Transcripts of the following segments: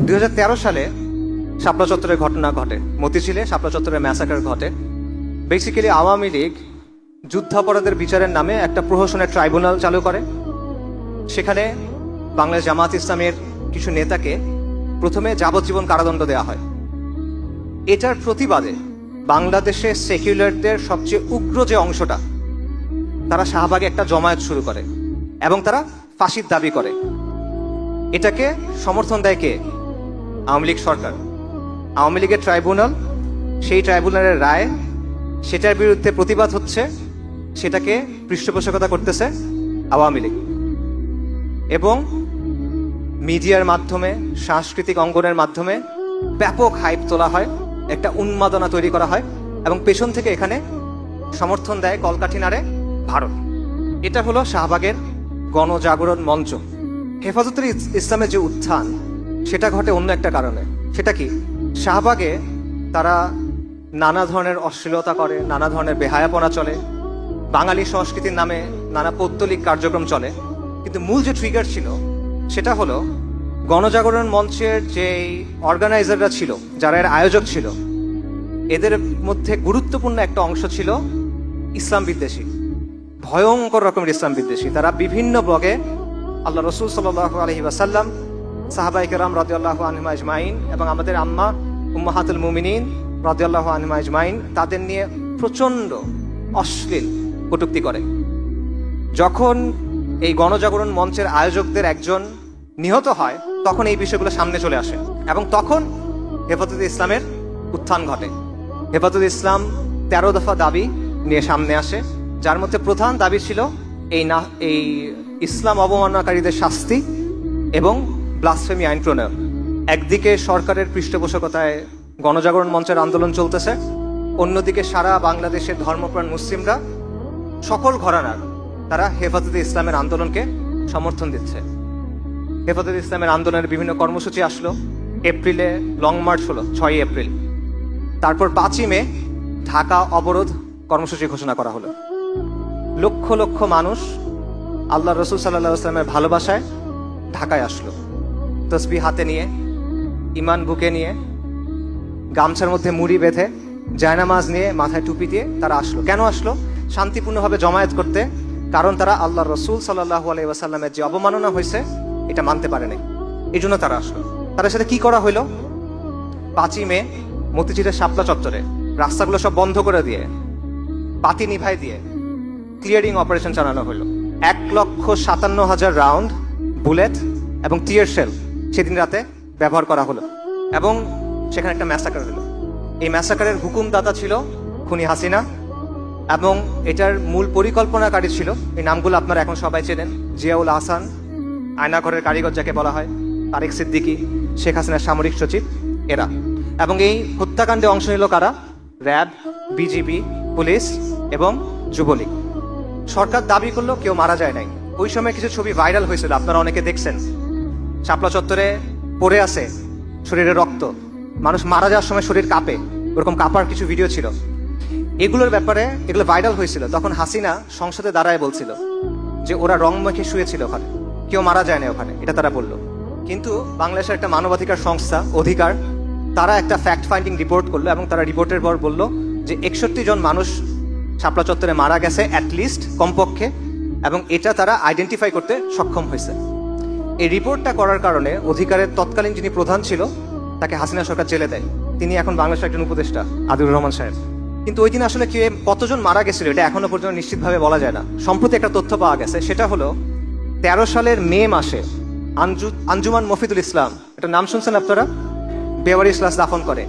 2013 সালে শাপলা চত্বরের ঘটনা ঘটে, মতিঝিলে শাপলা চত্বরের ম্যাসাকার ঘটে। বেসিক্যালি আওয়ামী লীগ যুদ্ধাপরাধের বিচারের নামে একটা প্রহসনের ট্রাইব্যুনাল চালু করে। সেখানে বাংলাদেশ জামাত ইসলামের কিছু নেতাকে প্রথমে যাবজ্জীবন কারাদণ্ড দেওয়া হয়। এটার প্রতিবাদে বাংলাদেশে সেকুলারদের সবচেয়ে উগ্র যে অংশটা, তারা শাহবাগে একটা জমায়েত শুরু করে এবং তারা ফাঁসির দাবি করে। এটাকে সমর্থন দেয় কে? আওয়ামী লীগ সরকার। আওয়ামী লীগের ট্রাইব্যুনাল, সেই ট্রাইব্যুনালের রায়, সেটার বিরুদ্ধে প্রতিবাদ হচ্ছে, সেটাকে পৃষ্ঠপোষকতা করতেছে আওয়ামী লীগ। এবং মিডিয়ার মাধ্যমে, সাংস্কৃতিক অঙ্গনের মাধ্যমে ব্যাপক হাইপ তোলা হয়, একটা উন্মাদনা তৈরি করা হয় এবং পেছন থেকে এখানে সমর্থন দেয় কলকাঠি নাড়ে ভারত। এটা হলো শাহবাগের গণজাগরণ মঞ্চ। হেফাজতে ইসলামের যে উত্থান, সেটা ঘটে অন্য একটা কারণে। সেটা কি? শাহবাগে তারা নানা ধরনের অশ্লীলতা করে, নানা ধরনের বেহায়াপনা চলে, বাঙালি সংস্কৃতির নামে নানা পৌত্তলিক কার্যক্রম চলে। কিন্তু মূল যে ট্রিগার ছিল সেটা হলো গণজাগরণ মঞ্চের যে অর্গানাইজাররা ছিল, যারা এর আয়োজক ছিল, এদের মধ্যে গুরুত্বপূর্ণ একটা অংশ ছিল ইসলাম বিদ্বেষী, ভয়ঙ্কর রকমের ইসলাম বিদ্বেষী। তারা বিভিন্ন ব্লগে আল্লাহ রসুল সাল্লাল্লাহু আলাইহি ওয়াসাল্লাম, সাহাবায়ে কেরাম রাদিয়াল্লাহু আনহুম আজমাইন এবং আমাদের আম্মা উম্মাহাতুল মুমিনিন রাদিয়াল্লাহু আনহুম আজমাইন, তাদের নিয়ে প্রচন্ড অশ্লীল কটূক্তি করে। যখন এই গণজাগরণ মঞ্চের আয়োজকদের একজন নিহত হয়, তখন এই বিষয়গুলো সামনে চলে আসে এবং তখন হেফাজতে ইসলামের উত্থান ঘটে। হেফাজতে ইসলাম 13 দফা দাবি নিয়ে সামনে আসে, যার মধ্যে প্রধান দাবি ছিল এই ইসলাম অবমাননাকারীদের শাস্তি এবং ব্লাসফেমি আইন প্রণয়ন। একদিকে সরকারের পৃষ্ঠপোষকতায় গণজাগরণ মঞ্চের আন্দোলন চলতেছে, অন্যদিকে সারা বাংলাদেশের ধর্মপ্রাণ মুসলিমরা, সকল ঘরানার, তারা হেফাজতে ইসলামের আন্দোলনকে সমর্থন দিচ্ছে। হেফাজতে ইসলামের আন্দোলনের বিভিন্ন কর্মসূচি আসলো। এপ্রিলে লং মার্চ হলো 6 এপ্রিল। তারপর 5ই মে ঢাকা অবরোধ কর্মসূচি ঘোষণা করা হলো। লক্ষ লক্ষ মানুষ আল্লাহ রসুল সাল্লাল্লাহু আলাইহি ওয়াসাল্লামের ভালোবাসায় ঢাকায় আসলো, তসবিহ হাতে নিয়ে, ইমান বুকে নিয়ে, গামছার মধ্যে মুড়ি বেঁধে, জায়নামাজ নিয়ে, মাথায় টুপি দিয়ে তারা আসলো। কেন আসলো? শান্তিপূর্ণভাবে জমায়েত করতে। কারণ তারা আল্লাহ রসুল সাল্লাল্লাহু আলাইহি ওয়াসাল্লামের যে অবমাননা হয়েছে, এটা মানতে পারে নাই। এই জন্য তারা আসলো। তাদের সাথে কি করা হইল? 5ই মে মতিঝিলের শাপলা চত্বরে রাস্তাগুলো সব বন্ধ করে দিয়ে, বাতি নিভাই দিয়ে ক্লিয়ারিং অপারেশন চালানো হলো। 1,57,000 রাউন্ড বুলেট এবং টিয়ার শেল সেদিন রাতে ব্যবহার করা হলো এবং সেখানে একটা ম্যাসাকার হলো। এই ম্যাসাকারের হুকুমদাতা ছিল খুনি হাসিনা এবং এটার মূল পরিকল্পনাকারী ছিল, এই নামগুলো আপনারা এখন সবাই চেনেন, জিয়াউল আহসান, আয়নাঘরের কারিগর যাকে বলা হয়, তারেক সিদ্দিকী, শেখ হাসিনার সামরিক সচিব, এরা। এবং এই হত্যাকাণ্ডে অংশ নিল কারা? র্যাব, বিজিবি, পুলিশ এবং যুবলীগ। সরকার দাবি করলো কেউ মারা যায় নাই। ওই সময় কিছু ছবি ভাইরাল হয়েছিল, আপনারা অনেকে দেখছেন। শাপলা চত্বরে পড়ে আছে শরীরে রক্ত, মানুষ মারা যাওয়ার সময় শরীর কাঁপে, ওরকম কাঁপার কিছু ভিডিও ছিল। এগুলোর ব্যাপারে এগুলো ভাইরাল হয়েছিল। তখন হাসিনা সংসদে দাঁড়ায় বলছিল যে ওরা রং মেখে শুয়েছিল ওখানে, কেউ মারা যায় না ওখানে, এটা তারা বলল। কিন্তু বাংলাদেশের একটা মানবাধিকার সংস্থা অধিকার, তারা একটা ফ্যাক্ট ফাইন্ডিং রিপোর্ট করলো এবং তারা রিপোর্টের পর বলল যে 61 জন মানুষ শাপলা চত্বরে মারা গেছে অ্যাটলিস্ট, কমপক্ষে, এবং এটা তারা আইডেন্টিফাই করতে সক্ষম হয়েছে। এই রিপোর্টটা করার কারণে অধিকারের তৎকালীন যিনি প্রধান ছিল, তাকে হাসিনা সরকার জেলে দেয়। তিনি এখন বাংলাদেশের একজন উপদেষ্টা, আদিলুর রহমান সাহেব। কিন্তু ওই দিন আসলে কতজন মারা গেছিল এটা এখনো পর্যন্ত নিশ্চিতভাবে বলা যায় না। সম্প্রতি একটা তথ্য পাওয়া গেছে, সেটা হলো 13 সালের মে মাসে আঞ্জুমান মফিদুল ইসলাম, এটা নাম শুনছেন আপনারা, বেওয়ারিশ লাশ দাফন করে।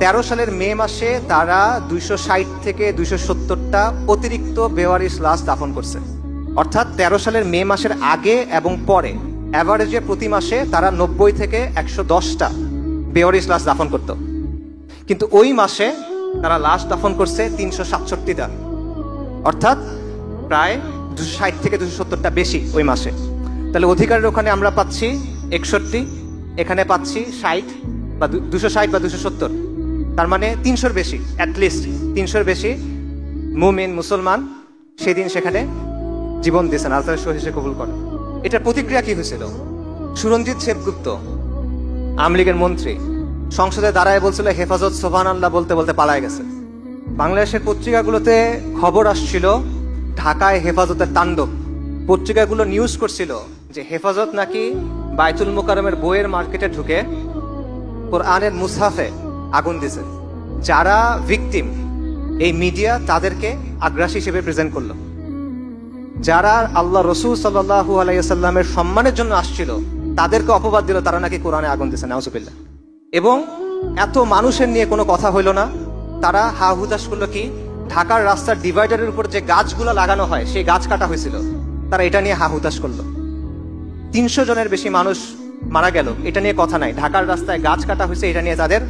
13 সালের মে মাসে তারা 260 থেকে 270টা অতিরিক্ত বেওয়ারিশ লাশ দাফন করছে। অর্থাৎ 13 সালের মে মাসের আগে এবং পরে অ্যাভারেজে প্রতি মাসে তারা 90 থেকে 110টা বেওয়ারিশ লাশ দাফন করত। কিন্তু ওই মাসে তারা লাশ দাফন করছে 367টা, অর্থাৎ প্রায় 260 থেকে 270টা বেশি ওই মাসে। তাহলে অধিকারের ওখানে আমরা পাচ্ছি 61, এখানে পাচ্ছি 60 বা 260 বা 270, তার মানে 300-র বেশি, অ্যাটলিস্ট 300-র বেশি মুমিন মুসলমান সেদিন সেখানে জীবন দিয়েছেন, আল্লাহ শহীদ কবুল করেন। এটার প্রতিক্রিয়া কি হয়েছিল? সুরঞ্জিত সেনগুপ্ত আওয়ামী লীগের মন্ত্রী সংসদে দাঁড়ায় বলছিল হেফাজত সুবহানাল্লাহ বলতে বলতে পালায় গেছে। বাংলাদেশের পত্রিকাগুলোতে খবর আসছিল ঢাকায় হেফাজতের তাণ্ডব। পত্রিকাগুলো নিউজ করছিল যে হেফাজত নাকি বাইতুল মোকাররমের বইয়ের মার্কেটে ঢুকে কোরআনের মুসহাফে আগুন দিছে। যারা ভিকটিম, এই মিডিয়া তাদেরকে আগ্রাসী হিসেবে প্রেজেন্ট করলো। যারা আল্লাহ রসুল সাল্লাল্লাহু আলাইহি সাল্লামের সম্মানের জন্য আসছিল তাদেরকে অপবাদ দিল তারা নাকি কোরআনে আগুন দিছে, নাউজুবিল্লাহ। এবং এত মানুষের নিয়ে কোনো কথা হইল না, তারা হা হুতাশ করলো কি ঢাকার রাস্তার ডিভাইডারের উপর যে গাছগুলো লাগানো হয় সেই গাছ কাটা হয়েছিল, তারা এটা নিয়ে হা হুতাশ করলো। 300 জনের বেশি মানুষ মারা গেল, এটা নিয়ে কথা নাই। ঢাকার রাস্তায় গাছ কাটা হয়েছে, এটা নিয়ে তাদের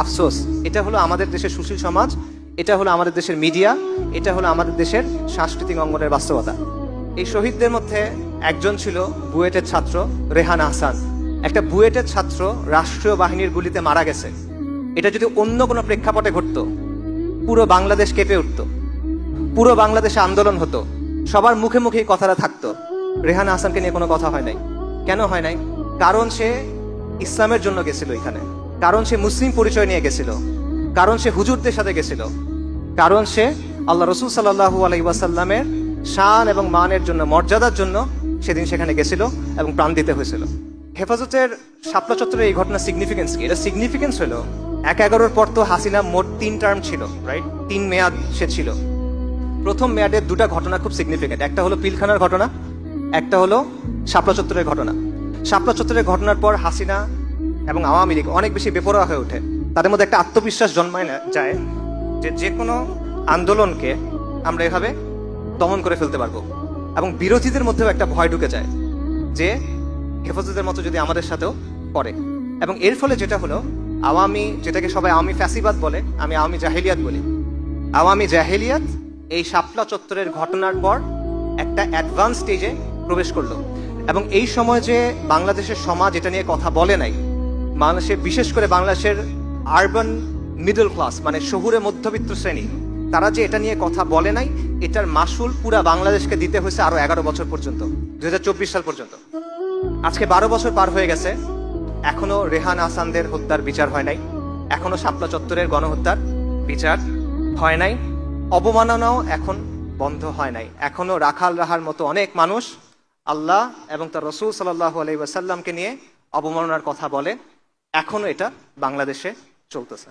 আফসোস। এটা হলো আমাদের দেশের সুশীল সমাজ, এটা হলো আমাদের দেশের মিডিয়া, এটা হলো আমাদের দেশের সাংস্কৃতিক অঙ্গনের বাস্তবতা। এই শহীদদের মধ্যে একজন ছিল বুয়েটের ছাত্র রেহান আহসান। একটা বুয়েটের ছাত্র রাষ্ট্রীয় বাহিনীর গুলিতে মারা গেছে, এটা যদি অন্য কোনো প্রেক্ষাপটে ঘটতো পুরো বাংলাদেশ কেঁপে উঠতো, পুরো বাংলাদেশে আন্দোলন হতো, সবার মুখে মুখে কথাটা থাকতো। রেহান আহসানকে নিয়ে কোনো কথা হয় নাই। কেন হয় নাই? কারণ সে ইসলামের জন্য গেছিল এখানে, কারণ সে মুসলিম পরিচয় নিয়ে গেছিল, কারণ সে হুজুরদের সাথে গেছিল, কারণ সে আল্লাহ রসুল সাল্লাল্লাহু আলাইহি ওয়াসাল্লামের শান এবং মানের জন্য, মর্যাদার জন্য সেদিন সেখানে গেছিল এবং প্রাণ দিতে হয়েছিল। হেফাজতের শাপলা চত্বরে এই ঘটনার সিগনিফিকেন্স কি? এটা সিগনিফিকেন্স হলো 1/11-র পর তো হাসিনা মোট 3 টার্ম ছিল, রাইট? 3 মেয়াদ সে ছিল। প্রথম মেয়াদের 2টা ঘটনা খুব সিগনিফিকেন্ট। একটা হলো পিলখানার ঘটনা, একটা হলো শাপলা চত্বরের ঘটনা। শাপলা চত্বরের ঘটনার পর হাসিনা এবং আওয়ামী লীগ অনেক বেশি বেপরোয়া হয়ে ওঠে। তাদের মধ্যে একটা আত্মবিশ্বাস জন্মায় না যায় যে কোনো আন্দোলনকে আমরা এভাবে দমন করে ফেলতে পারবো, এবং বিরোধীদের মধ্যেও একটা ভয় ঢুকে যায় যে হেফাজতের মতো যদি আমাদের সাথেও করে। এবং এর ফলে যেটা হলো, আওয়ামী, যেটাকে সবাই আওয়ামী ফ্যাসিবাদ বলে, আমি আওয়ামী জাহেলিয়াত বলি, আওয়ামী জাহেলিয়াত এই শাপলা চত্বরের ঘটনার পর একটা অ্যাডভান্স স্টেজে প্রবেশ করলো। এবং এই সময় যে বাংলাদেশের সমাজ এটা নিয়ে কথা বলে নাই, বাংলাদেশের, বিশেষ করে বাংলাদেশের আরবান মিডল ক্লাস মানে শহুরে মধ্যবিত্ত শ্রেণী, তারা যে এটা নিয়ে কথা বলে নাই, এটার মাসুল পুরা বাংলাদেশকে দিতে হয়েছে আরো 11 বছর পর্যন্ত, 2024 সাল পর্যন্ত। আজকে 12 বছর পার হয়ে গেছে, এখনো রেহান আহসানদের হত্যার বিচার হয় নাই, এখনো শাপলা চত্বরের গণহত্যার বিচার হয় নাই, অবমাননাও এখন বন্ধ হয় নাই। এখনো রাখাল রাহার মতো অনেক মানুষ আল্লাহ এবং তার রসুল সাল্লাল্লাহু আলাইহি ওয়াসাল্লামকে নিয়ে অবমাননার কথা বলে। এখনো এটা বাংলাদেশে চলতেছে।